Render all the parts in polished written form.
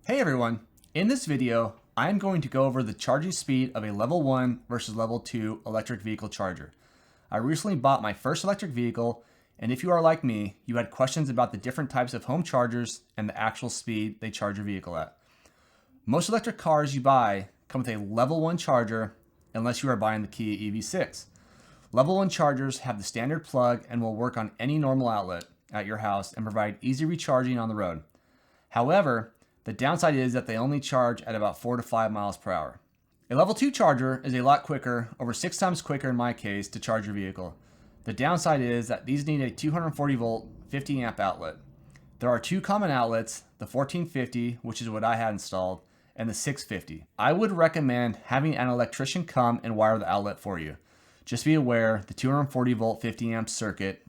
Hey everyone, in this video, I am going to go over the charging speed of a level 1 versus level 2 electric vehicle charger. I recently bought my first electric vehicle, and if you are like me, you had questions about the different types of home chargers and the actual speed they charge your vehicle at. Most electric cars you buy come with a level 1 charger unless you are buying the Kia EV6. Level 1 chargers have the standard plug and will work on any normal outlet at your house and provide easy recharging on the road. However, the downside is that they only charge at about 4 to 5 miles per hour. A level 2 charger is a lot quicker, over 6 times quicker in my case, to charge your vehicle. The downside is that these need a 240 volt, 50 amp outlet. There are two common outlets, the 1450, which is what I had installed, and the 650. I would recommend having an electrician come and wire the outlet for you. Just be aware the 240 volt, 50 amp circuit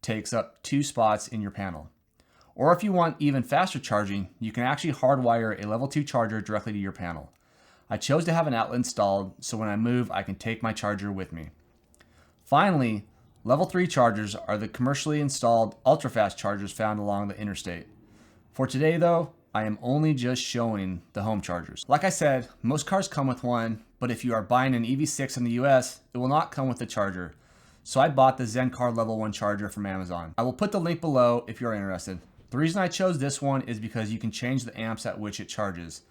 takes up 2 spots in your panel. Or if you want even faster charging, you can actually hardwire a level 2 charger directly to your panel. I chose to have an outlet installed so when I move I can take my charger with me. Finally, level 3 chargers are the commercially installed ultra-fast chargers found along the interstate. For today though, I am only just showing the home chargers. Like I said, most cars come with one, but if you are buying an EV6 in the US, it will not come with the charger. So I bought the ZENCAR level 1 charger from Amazon. I will put the link below if you're interested. The reason I chose this one is because you can change the amps at which it charges.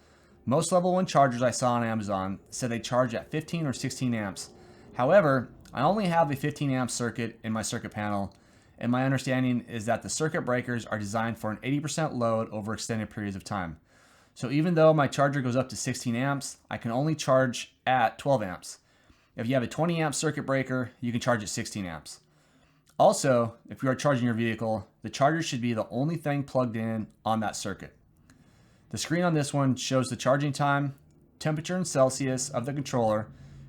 Most level 1 chargers I saw on Amazon said they charge at 15 or 16 amps. However, I only have a 15 amp circuit in my circuit panel, and my understanding is that the circuit breakers are designed for an 80% load over extended periods of time. So even though my charger goes up to 16 amps, I can only charge at 12 amps. If you have a 20 amp circuit breaker, you can charge at 16 amps. Also, if you are charging your vehicle, the charger should be the only thing plugged in on that circuit. The screen on this one shows the charging time, temperature in Celsius of the controller,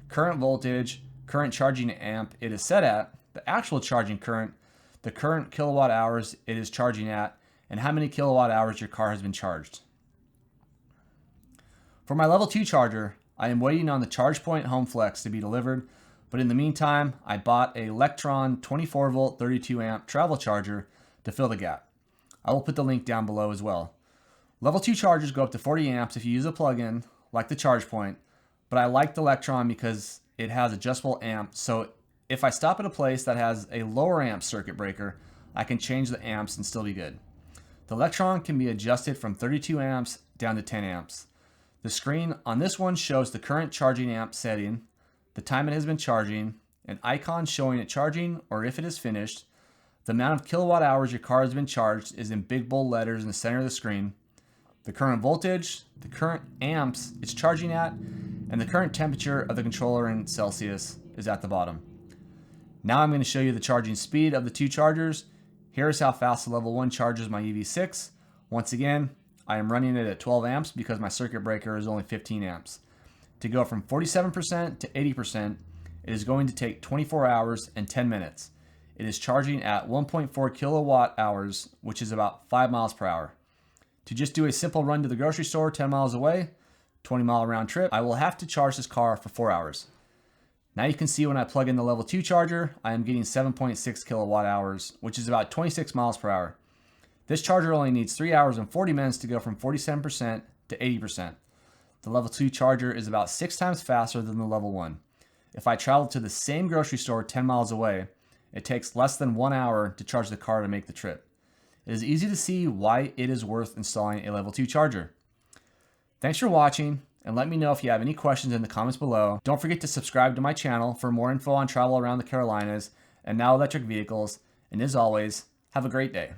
current voltage, current charging amp it is set at, the actual charging current, the current kilowatt hours it is charging at, and how many kilowatt hours your car has been charged. For my level 2 charger, I am waiting on the ChargePoint Home Flex to be delivered, but in the meantime, I bought a Lectron 24 volt 32 amp travel charger to fill the gap. I will put the link down below as well. Level 2 chargers go up to 40 amps if you use a plug-in, like the ChargePoint, but I like the Lectron because it has adjustable amp, so if I stop at a place that has a lower amp circuit breaker, I can change the amps and still be good. The Lectron can be adjusted from 32 amps down to 10 amps. The screen on this one shows the current charging amp setting, the time it has been charging, an icon showing it charging or if it is finished. The amount of kilowatt hours your car has been charged is in big bold letters in the center of the screen. The current voltage, the current amps it's charging at, and the current temperature of the controller in Celsius is at the bottom. Now I'm going to show you the charging speed of the two chargers. Here's how fast the level 1 charges my EV6. Once again, I am running it at 12 amps because my circuit breaker is only 15 amps. To go from 47% to 80%, it is going to take 24 hours and 10 minutes. It is charging at 1.4 kilowatt hours, which is about 5 miles per hour. To just do a simple run to the grocery store 10 miles away, 20-mile round trip, I will have to charge this car for 4 hours. Now you can see when I plug in the level 2 charger, I am getting 7.6 kilowatt hours, which is about 26 miles per hour. This charger only needs 3 hours and 40 minutes to go from 47% to 80%. The level 2 charger is about 6 times faster than the level 1. If I travel to the same grocery store 10 miles away, it takes less than 1 hour to charge the car to make the trip. It is easy to see why it is worth installing a level 2 charger. Thanks for watching, and let me know if you have any questions in the comments below. Don't forget to subscribe to my channel for more info on travel around the Carolinas and now electric vehicles, and as always, have a great day.